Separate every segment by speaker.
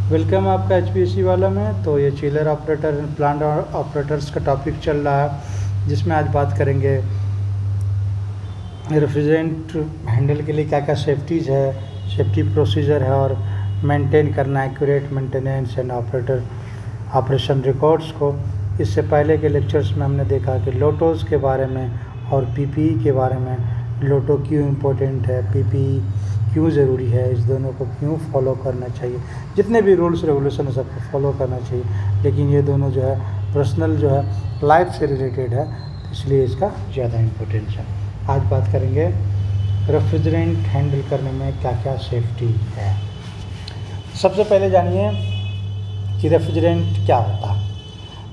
Speaker 1: Welcome आपका HPSC वाला में। तो ये chiller operator and plant operators का टॉपिक चल रहा है, जिसमें आज बात करेंगे रेफ्रिजरेंट हैंडल के लिए क्या क्या सेफ्टीज़ है, सेफ्टी प्रोसीजर है और मेंटेन करना accurate maintenance and operation records को। इससे पहले के लेक्चर्स में हमने देखा कि लोटोज़ के बारे में और PPE के बारे में। लोटो क्यों इम्पोर्टेंट है, PPE क्यों ज़रूरी है, इस दोनों को क्यों फॉलो करना चाहिए। जितने भी रूल्स रेगुलेशन है सबको फॉलो करना चाहिए, लेकिन ये दोनों जो है पर्सनल जो है लाइफ से रिलेटेड है, तो इसलिए इसका ज़्यादा इम्पोर्टेंस है। आज बात करेंगे रेफ्रिजरेंट हैंडल करने में क्या क्या सेफ्टी है। सबसे पहले जानिए कि रेफ्रिजरेंट क्या होता है।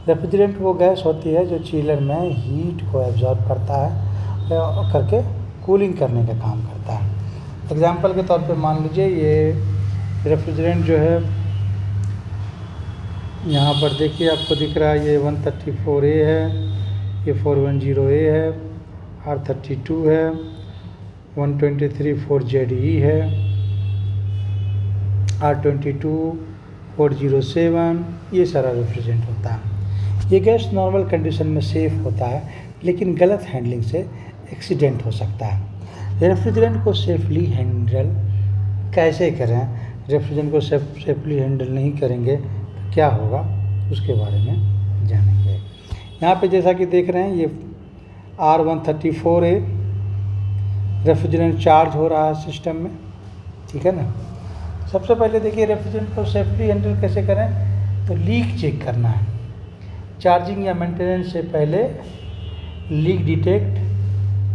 Speaker 1: रेफ्रिजरेंट वो गैस होती है जो चिलर में हीट को एब्जॉर्ब करता है करके कूलिंग करने का काम करता है। एग्जाम्पल के तौर पे मान लीजिए ये रेफ्रिजरेंट जो है, यहाँ पर देखिए आपको दिख रहा है ये 134A है, ये 410A है, R32 है, 123 4ZE है, R22 407, ये सारा रेफ्रिजरेंट होता है। ये गैस नॉर्मल कंडीशन में सेफ़ होता है, लेकिन गलत हैंडलिंग से एक्सीडेंट हो सकता है। रेफ्रिजरेंट को सेफली हैंडल कैसे करें, रेफ्रिजरेंट को सेफली हैंडल नहीं करेंगे तो क्या होगा, उसके बारे में जानेंगे। यहाँ पे जैसा कि देख रहे हैं ये R134A रेफ्रिजरेंट चार्ज हो रहा है सिस्टम में, ठीक है ना। सबसे पहले देखिए रेफ्रिजरेंट को सेफली हैंडल कैसे करें, तो लीक चेक करना है। चार्जिंग या मेंटेनेंस से पहले लीक डिटेक्ट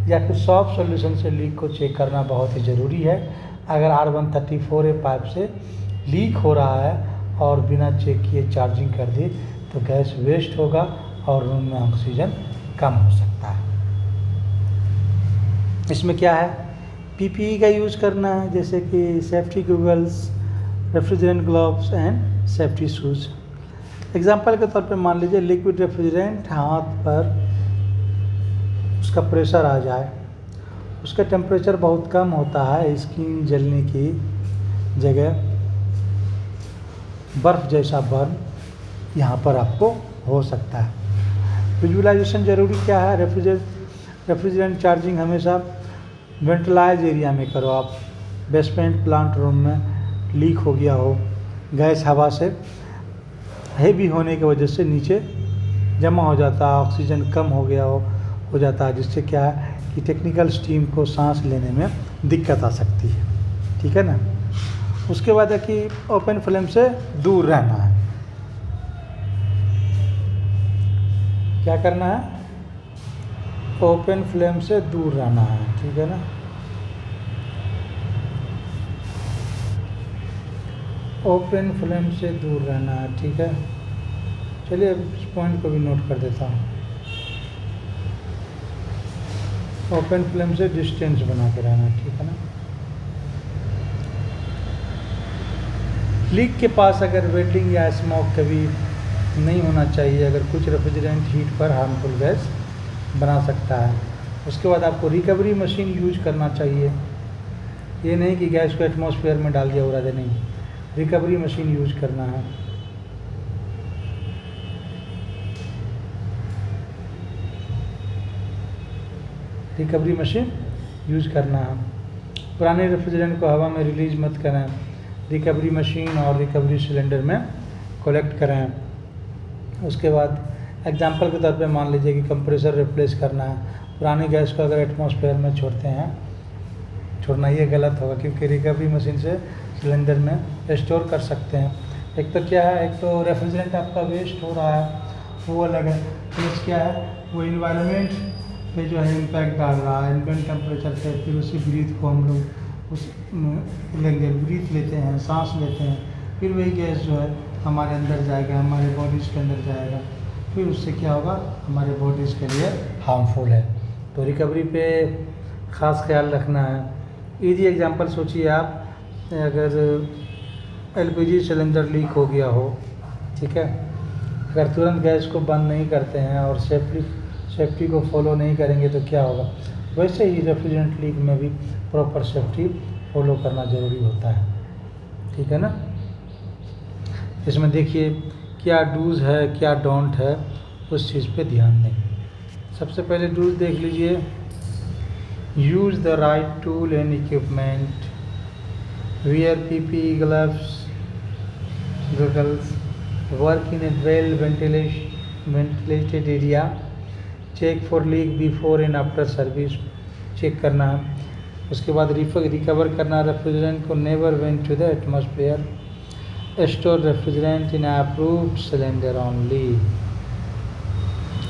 Speaker 1: या फिर सॉफ्ट सॉल्यूशन से लीक को चेक करना बहुत ही ज़रूरी है। अगर R134A पाइप से लीक हो रहा है और बिना चेक किए चार्जिंग कर दी तो गैस वेस्ट होगा और रूम में ऑक्सीजन कम हो सकता है। इसमें क्या है, PPE का यूज़ करना है, जैसे कि safety goggles, refrigerant gloves and safety shoes. Example के तौर पे मान लीजिए लिक्विड रेफ्रिजरेंट हाथ पर उसका प्रेशर आ जाए, उसका टेम्परेचर बहुत कम होता है, स्किन जलने की जगह बर्फ़ जैसा बर्न यहाँ पर आपको हो सकता है। विजुअलाइजेशन ज़रूरी क्या है, रेफ्रिजरेंट चार्जिंग हमेशा वेंटिलाइज एरिया में करो आप। बेसमेंट प्लांट रूम में लीक हो गया हो, गैस हवा से हेवी होने की वजह से नीचे जमा हो जाता है, ऑक्सीजन कम हो जाता है, जिससे क्या है कि टेक्निकल स्टीम को सांस लेने में दिक्कत आ सकती है, ठीक है ना। उसके बाद है कि ओपन फ्लेम से दूर रहना है। क्या करना है, ओपन फ्लेम से दूर रहना है, ठीक है ना। ओपन फ्लेम से दूर रहना है, ठीक है। चलिए अब इस पॉइंट को भी नोट कर देता हूँ। ओपन फ्लेम से डिस्टेंस बना के रहना, ठीक है ना। लीक के पास अगर वेल्डिंग या स्मोक कभी नहीं होना चाहिए, अगर कुछ रेफ्रिजरेंट हीट पर हार्मफुल गैस बना सकता है। उसके बाद आपको रिकवरी मशीन यूज करना चाहिए। ये नहीं कि गैस को एटमॉस्फेयर में डाल दिया उड़ा दे, नहीं, रिकवरी मशीन यूज करना है। रिकवरी मशीन यूज करना है। पुराने रेफ्रिजरेंट को हवा में रिलीज मत करें, रिकवरी मशीन और रिकवरी सिलेंडर में कलेक्ट करें। उसके बाद एग्जांपल के तौर पे मान लीजिए कि कंप्रेसर रिप्लेस करना है। पुरानी गैस को अगर एटमॉस्फेयर में छोड़ते हैं, छोड़ना ये गलत होगा, क्योंकि रिकवरी मशीन से सिलेंडर में स्टोर कर सकते हैं। एक तो क्या है, एक तो रेफ्रिजरेंट आपका वेस्ट हो रहा है, वो अलग है, प्लस क्या है वो इन्वायरमेंट पे जो है इम्पैक्ट डाल रहा है, एम्बिएंट टेम्परेचर पे। फिर उसी ब्रीथ को हम लोग उस लेंगे, ब्रीथ लेते हैं, सांस लेते हैं, फिर वही गैस जो है हमारे अंदर जाएगा, हमारे बॉडीज़ के अंदर जाएगा, फिर उससे क्या होगा, हमारे बॉडीज़ के लिए हार्मफुल है। तो रिकवरी पे ख़ास ख्याल रखना है। ईजी एग्जांपल सोचिए आप, अगर LPG सिलेंडर लीक हो गया हो, ठीक है, अगर तुरंत गैस को बंद नहीं करते हैं और सेफ्टी को फॉलो नहीं करेंगे तो क्या होगा। वैसे ही रेफ्रिजरेंट लीक में भी प्रॉपर सेफ्टी फॉलो करना ज़रूरी होता है, ठीक है ना। इसमें देखिए क्या डूज है क्या डोंट है, उस चीज़ पे ध्यान दें। सबसे पहले डूज देख लीजिए। Use the right tool and equipment, wear PPE gloves, goggles, work in a well ventilated area, check for leak before and after service, check करना है। उसके बाद रिकवर करना रेफ्रिजरेंट को, never vent to the atmosphere, store refrigerant in approved cylinder only.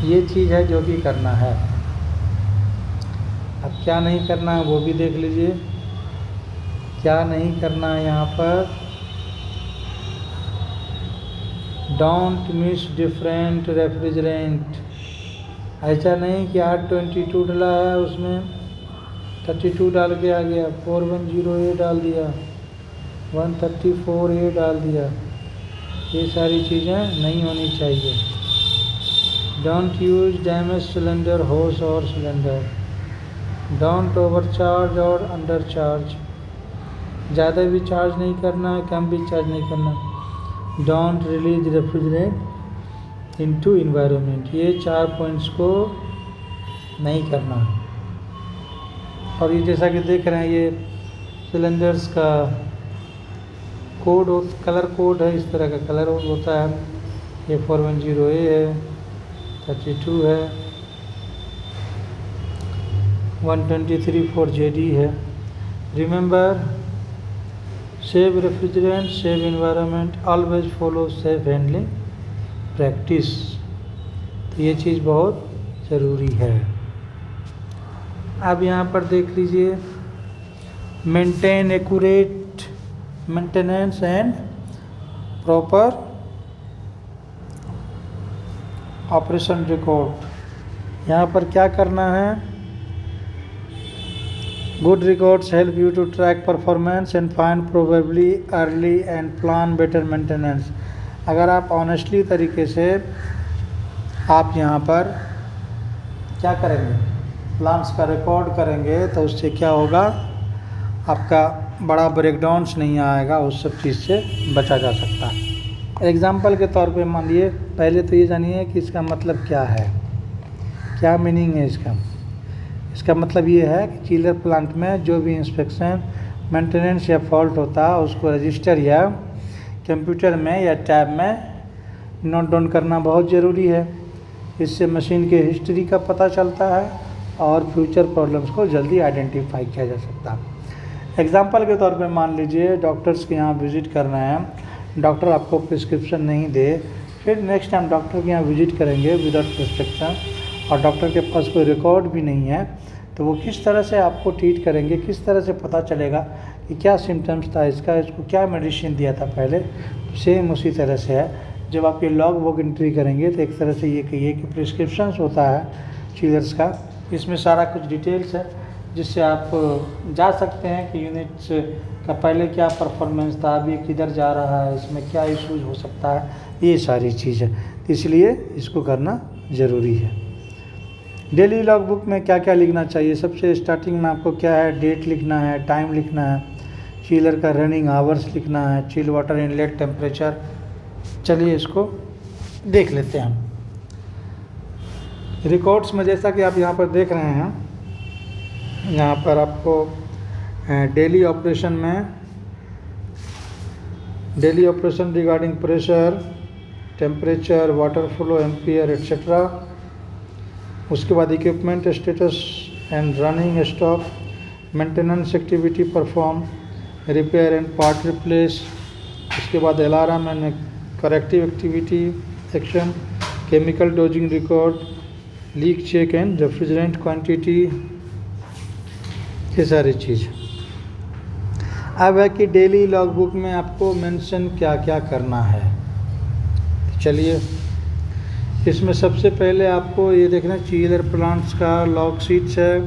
Speaker 1: ये चीज़ है जो कि करना है। अब क्या नहीं करना है वो भी देख लीजिए। क्या नहीं करना है यहाँ पर, डोंट मिक्स डिफरेंट रेफ्रिजरेंट। ऐसा नहीं कि 822 डला है उसमें 32 डाल के आ गया, 410A डाल दिया, 134A डाल दिया। ये सारी चीज़ें नहीं होनी चाहिए। डोंट यूज डैमेज सिलेंडर होस और सिलेंडर। डोंट ओवरचार्ज और अंडर चार्ज। ज़्यादा भी चार्ज नहीं करना है, कम भी चार्ज नहीं करना। Don't release refrigerant into environment. ये 4 पॉइंट्स को नहीं करना। और ये जैसा कि देख रहे हैं ये सिलेंडर्स का कोड कलर कोड है, इस तरह का कलर होता है। ये 410A है, 32 है, 123 for JD है। Remember, save refrigerant, save environment, always follow safe handling practice. तो ये चीज़ बहुत ज़रूरी है। अब यहाँ पर देख लीजिए, maintain accurate maintenance and proper operation record. यहाँ पर क्या करना है, good records help you to track performance and find probably early and plan better maintenance. अगर आप ऑनेस्टली तरीके से आप यहाँ पर क्या करेंगे, प्लान्स का रिकॉर्ड करेंगे, तो उससे क्या होगा, आपका बड़ा ब्रेकडाउन्स नहीं आएगा, उस सब चीज़ से बचा जा सकता है। एग्जाम्पल के तौर पे मान लिए, पहले तो ये जानिए कि इसका मतलब क्या है, क्या मीनिंग है इसका। इसका मतलब ये है कि चिलर प्लांट में जो भी इंस्पेक्शन, मेंटेनेंस या फॉल्ट होता है उसको रजिस्टर या कंप्यूटर में या टैब में नोट डाउन करना बहुत ज़रूरी है। इससे मशीन के हिस्ट्री का पता चलता है और फ्यूचर प्रॉब्लम्स को जल्दी आइडेंटिफाई किया जा सकता है। एग्जाम्पल के तौर पे मान लीजिए डॉक्टर्स के यहाँ विज़िट करना है, डॉक्टर आपको प्रिस्क्रिप्शन नहीं दे, फिर नेक्स्ट टाइम डॉक्टर के यहाँ विज़िट करेंगे विदाउट प्रिस्क्रिप्शन और डॉक्टर के पास कोई रिकॉर्ड भी नहीं है, तो वो किस तरह से आपको ट्रीट करेंगे, किस तरह से पता चलेगा कि क्या सिम्टम्स था इसका, इसको क्या मेडिसिन दिया था पहले। सेम उसी तरह से है, जब आप ये लॉग बुक एंट्री करेंगे तो एक तरह से ये कहिए कि प्रिस्क्रिप्शंस होता है चिलर्स का, इसमें सारा कुछ डिटेल्स है जिससे आप जा सकते हैं कि यूनिट्स का पहले क्या परफॉर्मेंस था, अभी किधर जा रहा है, इसमें क्या इशूज़ हो सकता है, ये सारी चीज़ है। इसलिए इसको करना ज़रूरी है। डेली लॉग बुक में क्या क्या लिखना चाहिए, सबसे स्टार्टिंग में आपको क्या है, डेट लिखना है, टाइम लिखना है, चिलर का रनिंग आवर्स लिखना है, चिल वाटर इनलेट टेम्परेचर। चलिए इसको देख लेते हैं हम। रिकॉर्ड्स में जैसा कि आप यहाँ पर देख रहे हैं, यहाँ पर आपको daily operation regarding pressure, temperature, water flow, ampere etcetera. उसके बाद equipment status and running stock, maintenance activity perform, repair and part replace. उसके बाद alarm and corrective activity action, chemical dosing record, leak check and refrigerant quantity, ये सारी चीज़। अब है कि daily log book में आपको मेंशन क्या क्या करना है। चलिए इसमें सबसे पहले आपको ये देखना, चिलर प्लांट्स का लॉग शीट्स है,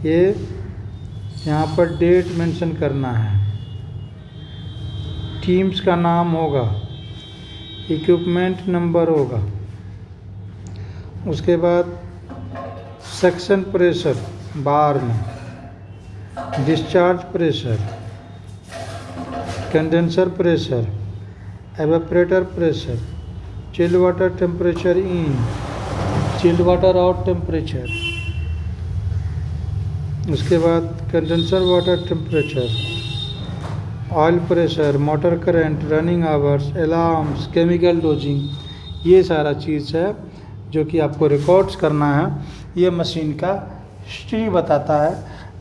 Speaker 1: ये यहाँ पर डेट मेंशन करना है, टीम्स का नाम होगा, इक्विपमेंट नंबर होगा, उसके बाद सेक्शन प्रेशर बार में, discharge pressure, condenser pressure, evaporator pressure, chilled water temperature in, chilled water out temperature, उसके बाद condenser water temperature, oil pressure, motor current, running hours, alarms, chemical dosing, ये सारा चीज़ है जो कि आपको रिकॉर्ड्स करना है। ये मशीन का हिस्ट्री बताता है,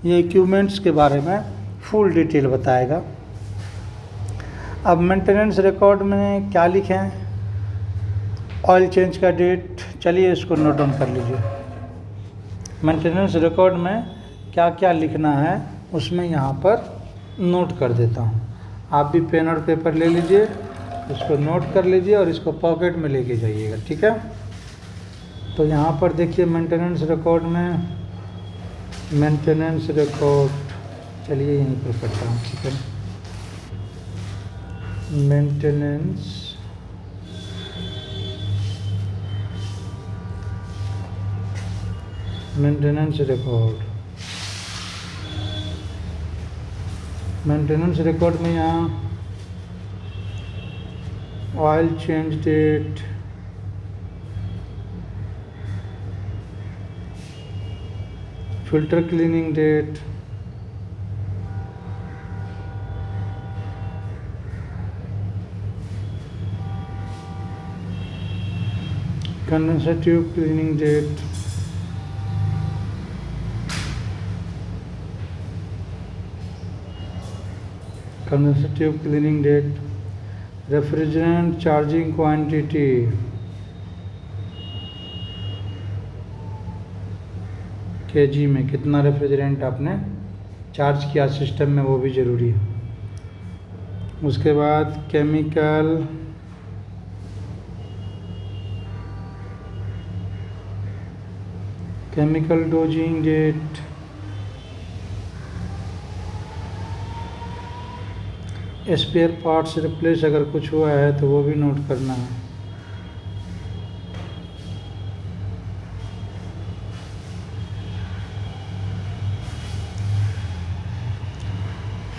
Speaker 1: ये इक्विपमेंट्स के बारे में फुल डिटेल बताएगा। अब मेंटेनेंस रिकॉर्ड में क्या लिखें, ऑयल चेंज का डेट, चलिए इसको नोट डाउन कर लीजिए। मेंटेनेंस रिकॉर्ड में क्या क्या लिखना है उसमें यहाँ पर नोट कर देता हूँ। आप भी पेन और पेपर ले लीजिए, इसको नोट कर लीजिए और इसको पॉकेट में लेके जाइएगा, ठीक है। तो यहाँ पर देखिए मेंटेनेंस रिकॉर्ड में, मेंटेनेंस रिकॉर्ड, चलिए यहीं पर करता हूँ, ठीक है। मेंटेनेंस रिकॉर्ड, मेंटेनेंस रिकॉर्ड में यहाँ oil change date, filter cleaning date, condenser tube cleaning date, condenser tube cleaning date, refrigerant charging quantity, KG में कितना रेफ्रिजरेंट आपने चार्ज किया सिस्टम में, वो भी ज़रूरी है। उसके बाद chemical dosing date, spare parts replace अगर कुछ हुआ है तो वो भी नोट करना है।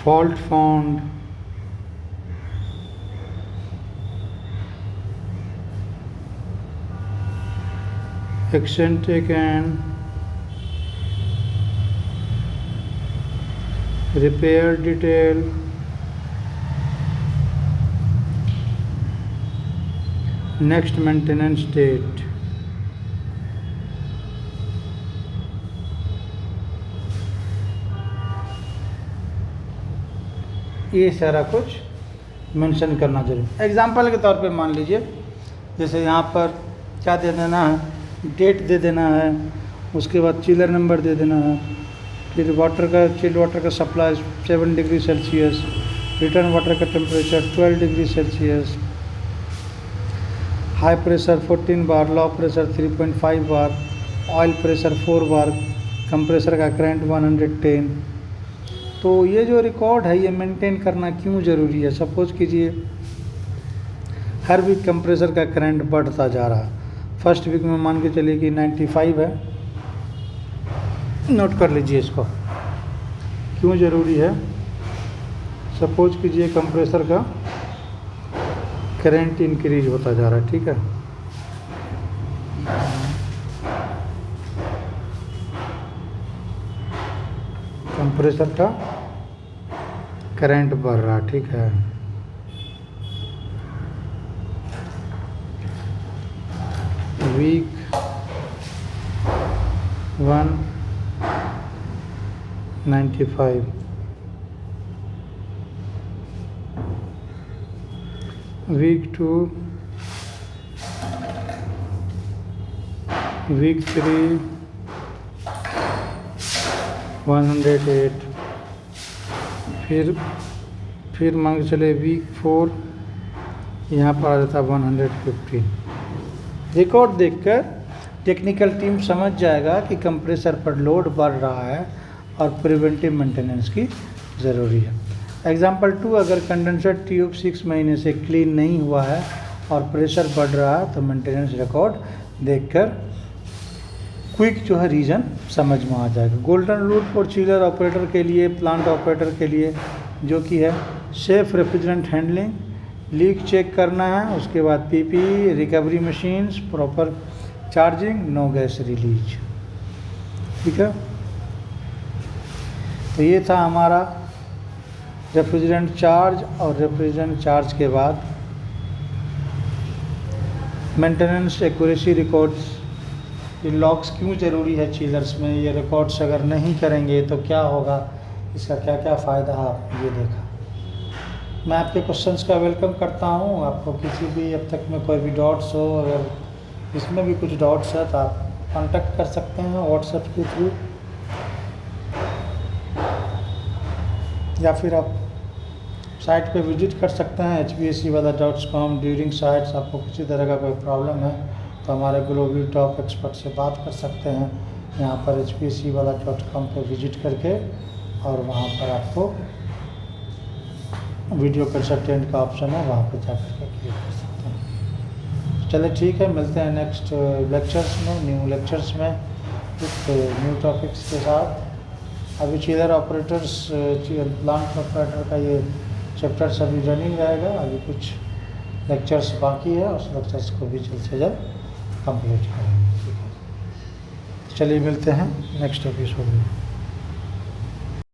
Speaker 1: Fault found, eccentric and repair detail, next maintenance date, ये सारा कुछ मेंशन करना जरूरी। एग्जाम्पल के तौर पे मान लीजिए, जैसे यहाँ पर क्या दे देना है, डेट दे देना है, उसके बाद चिलर नंबर दे देना है, फिर वाटर का, चिल्ड वाटर का supply 7 degree Celsius, return water का temperature 12 degree Celsius, high pressure 14 bar, low pressure 3.5 bar, oil pressure 4 bar, compressor का करंट 110। तो ये जो रिकॉर्ड है ये मेंटेन करना क्यों ज़रूरी है। सपोज कीजिए हर वीक कंप्रेसर का करंट बढ़ता जा रहा है, फर्स्ट वीक में मान के चलिए कि 95 है, नोट कर लीजिए इसको, क्यों ज़रूरी है। सपोज कीजिए कंप्रेसर का करंट इंक्रीज होता जा रहा है, ठीक है। कंप्रेसर का करंट बढ़ रहा, ठीक है। वीक 1 95, वीक 2, वीक 3 108, फिर मान के चले वीक 4 यहाँ पर आ जाता 115। रिकॉर्ड देखकर टेक्निकल टीम समझ जाएगा कि कंप्रेसर पर लोड बढ़ रहा है और प्रिवेंटिव मेंटेनेंस की ज़रूरी है। एग्जाम्पल 2, अगर कंडेंसर ट्यूब 6 महीने से क्लीन नहीं हुआ है और प्रेशर बढ़ रहा है तो मेंटेनेंस रिकॉर्ड देखकर क्विक जो है रीज़न समझ में आ जाएगा। Golden rule for chiller operator के लिए, प्लांट ऑपरेटर के लिए, जो कि है safe refrigerant handling, leak check करना है, उसके बाद PP, recovery machines, proper charging, no gas release. ठीक है, तो ये था हमारा रेफ्रिजरेंट चार्ज। और रेफ्रिजरेंट चार्ज के बाद मेंटेनेंस एक्यूरेसी रिकॉर्ड्स। ये लॉक्स क्यों ज़रूरी है चिलर्स में, ये रिकॉर्ड्स अगर नहीं करेंगे तो क्या होगा, इसका क्या क्या फ़ायदा है, आप ये देखा। मैं आपके क्वेश्चंस का वेलकम करता हूँ। आपको किसी भी अब तक में कोई भी डाउट्स हो, अगर इसमें भी कुछ डाउट्स है तो आप कांटेक्ट कर सकते हैं व्हाट्सएप के थ्रू, या फिर आप साइट पे विजिट कर सकते हैं hpacwala.com। ड्यूरिंग साइट्स आपको किसी तरह का कोई प्रॉब्लम है तो हमारे ग्लोबल टॉप एक्सपर्ट से बात कर सकते हैं यहाँ पर hpacwala.com पे विजिट करके, और वहाँ पर आपको वीडियो कंसल्टेंट का ऑप्शन है, वहाँ पर जा कर के क्लिक कर सकते हैं। चलिए ठीक है, मिलते हैं नेक्स्ट लेक्चर्स में, न्यू लेक्चर्स में कुछ न्यू टॉपिक्स के साथ। अभी चिलर ऑपरेटर्स, प्लांट ऑपरेटर का ये चैप्टर्स अभी रनिंग रहेगा, अभी कुछ लेक्चर्स बाकी है, उस लेक्चर्स को भी जल्द से जल्द कंप्लीट करेंगे। ठीक है, चलिए मिलते हैं नेक्स्ट एपिसोड में।